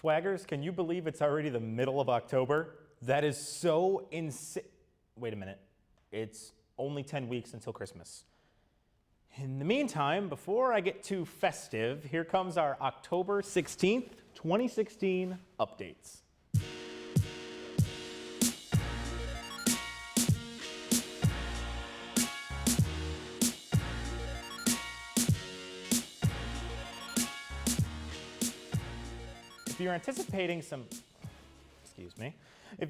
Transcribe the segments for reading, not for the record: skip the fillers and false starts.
Twaggers, can you believe it's already the middle of October? That is so insane. Wait a minute. It's only 10 weeks until Christmas. In the meantime, before I get too festive, here comes our October 16th, 2016 updates. If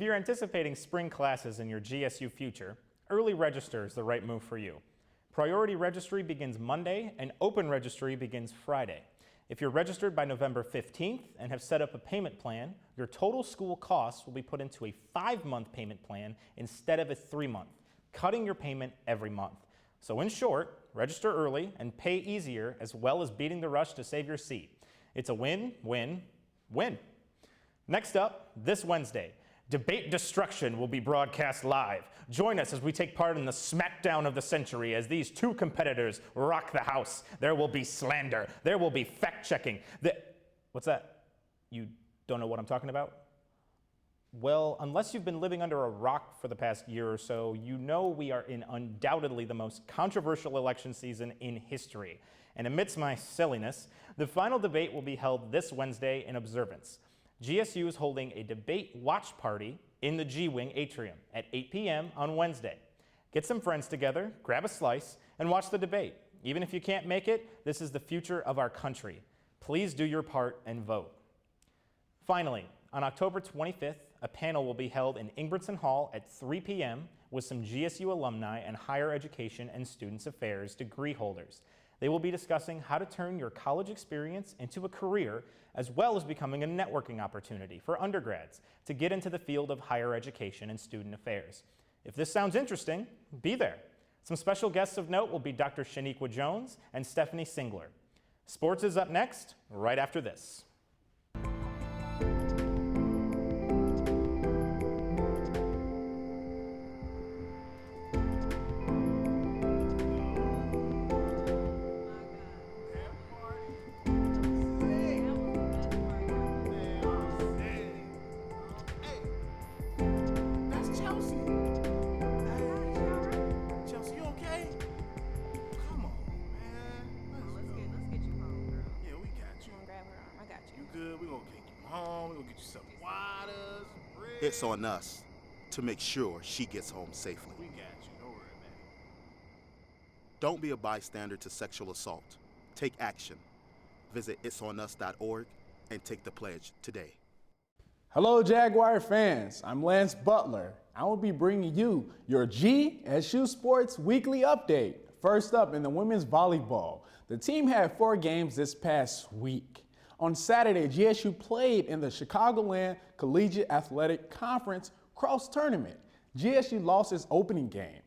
you're anticipating spring classes in your GSU future, early register is the right move for you. Priority registry begins Monday and open registry begins Friday. If you're registered by November 15th and have set up a payment plan, your total school costs will be put into a 5-month payment plan instead of a 3-month, cutting your payment every month. So in short, register early and pay easier, as well as beating the rush to save your seat. It's a win, win, win. Next up, this Wednesday, Debate Destruction will be broadcast live. Join us as we take part in the smackdown of the century as these two competitors rock the house. There will be slander. There will be fact-checking. What's that? You don't know what I'm talking about? Well, unless you've been living under a rock for the past year or so, you know we are in undoubtedly the most controversial election season in history. And amidst my silliness, the final debate will be held this Wednesday in observance. GSU is holding a debate watch party in the G-Wing atrium at 8 p.m. on Wednesday. Get some friends together, grab a slice, and watch the debate. Even if you can't make it, this is the future of our country. Please do your part and vote. Finally, on October 25th, a panel will be held in Ingerson Hall at 3 p.m. with some GSU alumni and higher education and students affairs degree holders. They will be discussing how to turn your college experience into a career, as well as becoming a networking opportunity for undergrads to get into the field of higher education and student affairs. If this sounds interesting, be there. Some special guests of note will be Dr. Shaniqua Jones and Stephanie Singler. Sports is up next, right after this. It's on us to make sure she gets home safely. We got you. Don't worry about it. Don't be a bystander to sexual assault. Take action. Visit itsonus.org and take the pledge today. Hello, Jaguar fans. I'm Lance Butler. I will be bringing you your GSU Sports Weekly Update. First up, in the women's volleyball, the team had 4 games this past week. On Saturday, GSU played in the Chicagoland Collegiate Athletic Conference Cross Tournament. GSU lost its opening game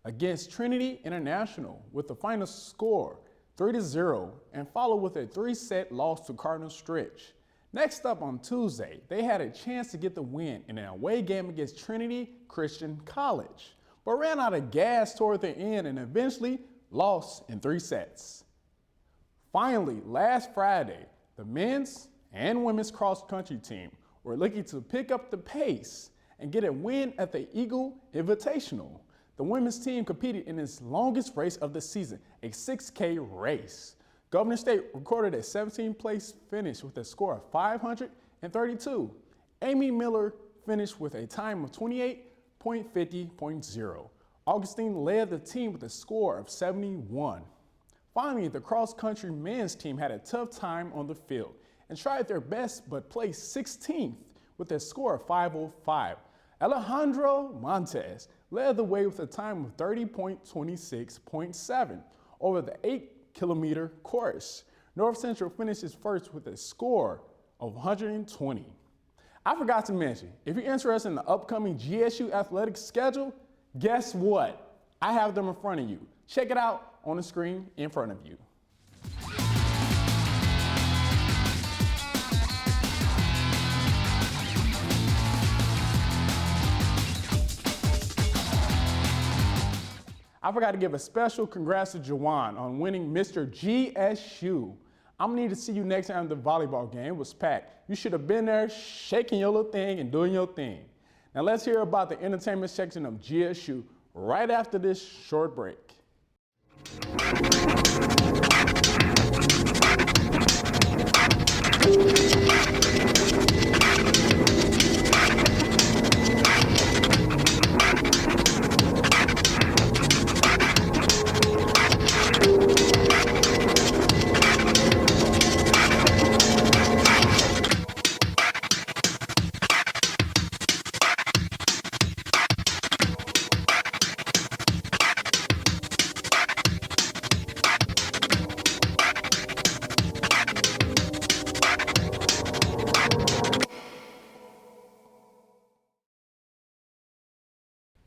against Trinity International with the final score 3-0 and followed with a 3-set loss to Cardinal Stritch. Next up on Tuesday, they had a chance to get the win in an away game against Trinity Christian College, but ran out of gas toward the end and eventually lost in 3 sets. Finally, last Friday, the men's and women's cross-country team were looking to pick up the pace and get a win at the Eagle Invitational. The women's team competed in its longest race of the season, a 6K race. Governor State recorded a 17th place finish with a score of 532. Amy Miller finished with a time of 28.50.0. Augustine led the team with a score of 71. Finally, the cross-country men's team had a tough time on the field and tried their best but placed 16th with a score of 505. Alejandro Montes led the way with a time of 30.26.7 over the 8-kilometer course. North Central finishes first with a score of 120. I forgot to mention, if you're interested in the upcoming GSU athletic schedule, guess what? I have them in front of you. Check it out on the screen in front of you. I forgot to give a special congrats to Jawan on winning Mr. GSU. I'm gonna need to see you next time the volleyball game was packed. You should have been there shaking your little thing and doing your thing. Now let's hear about the entertainment section of GSU right after this short break.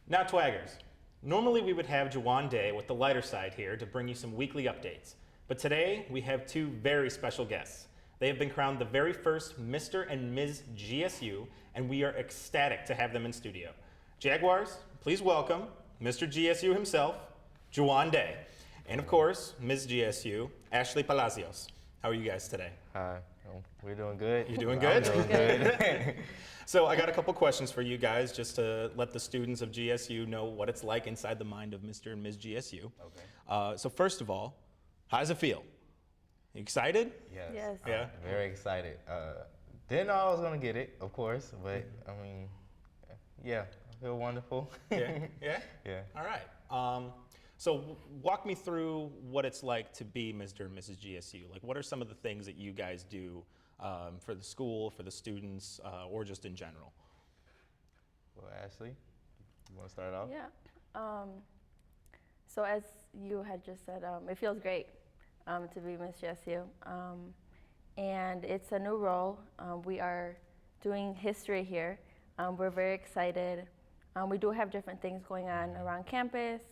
Now, Twaggers, normally we would have Juwan Day with the lighter side here to bring you some weekly updates. But today, we have two very special guests. They have been crowned the very first Mr. and Ms. GSU, and we are ecstatic to have them in studio. Jaguars, please welcome Mr. GSU himself, Juwan Day. And of course, Ms. GSU, Ashley Palacios. How are you guys today? Hi, we're doing good. You doing good? I'm doing good. So I got a couple questions for you guys just to let the students of GSU know what it's like inside the mind of Mr. and Ms. GSU. Okay. So first of all, how does it feel? You excited? Yes. Yes. Yeah. Very excited. Didn't know I was gonna get it, of course, but I mean, yeah, I feel wonderful. Yeah? Yeah? Yeah. All right. So walk me through what it's like to be Mr. and Mrs. GSU. Like, what are some of the things that you guys do for the school, for the students, or just in general? Well, Ashley, you want to start off? Yeah. So as you had just said, it feels great to be Miss GSU. And it's a new role. We are doing history here. We're very excited. We do have different things going on around campus.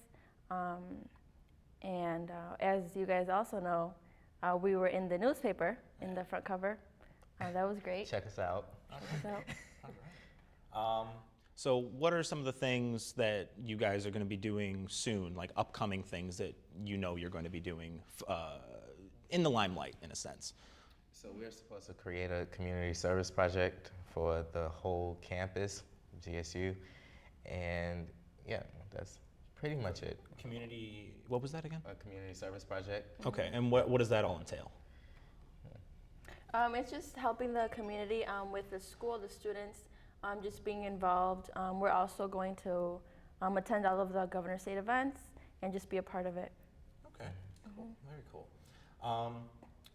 And as you guys also know, we were in the newspaper in the front cover. That was great. Check us out. So what are some of the things that you guys are going to be doing soon, like upcoming things that you know you're going to be doing in the limelight, in a sense? So we're supposed to create a community service project for the whole campus, GSU, and yeah, that's pretty much it. Community, what was that again? A community service project. Okay, and what does that all entail? It's just helping the community with the school, the students, just being involved. We're also going to attend all of the Governor State events and just be a part of it. Okay, cool. Very cool.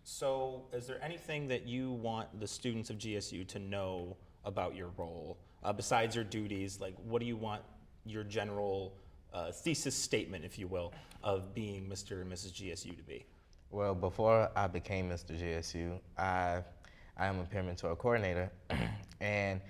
So is there anything that you want the students of GSU to know about your role, besides your duties? Like, what do you want your general thesis statement, if you will, of being Mr. and Mrs. GSU to be? Well, before I became Mr. GSU, I am a peer mentor coordinator, and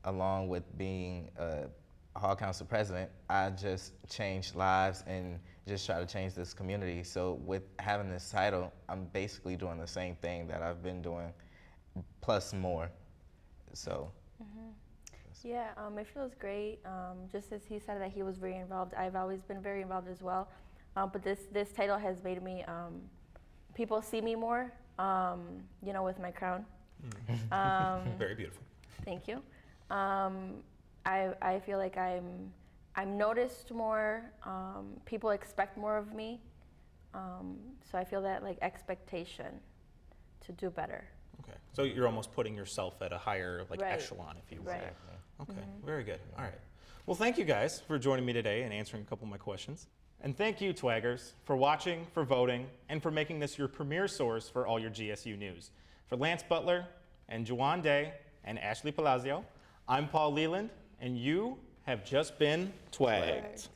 along with being a Hall Council president, I just changed lives and just try to change this community. So with having this title, I'm basically doing the same thing that I've been doing, plus more. So. Yeah, it feels great. Just as he said that he was very involved, I've always been very involved as well. But this title has made me, people see me more, with my crown. Very beautiful. Thank you. I feel like I'm noticed more. People expect more of me. So I feel that like expectation to do better. Okay, so you're almost putting yourself at a higher Right. echelon, if you will. Right. Okay, very good. All right. Well, thank you guys for joining me today and answering a couple of my questions. And thank you, Twaggers, for watching, for voting, and for making this your premier source for all your GSU news. For Lance Butler and Juwan Day and Ashley Palazzo, I'm Paul Leland, and you have just been twagged.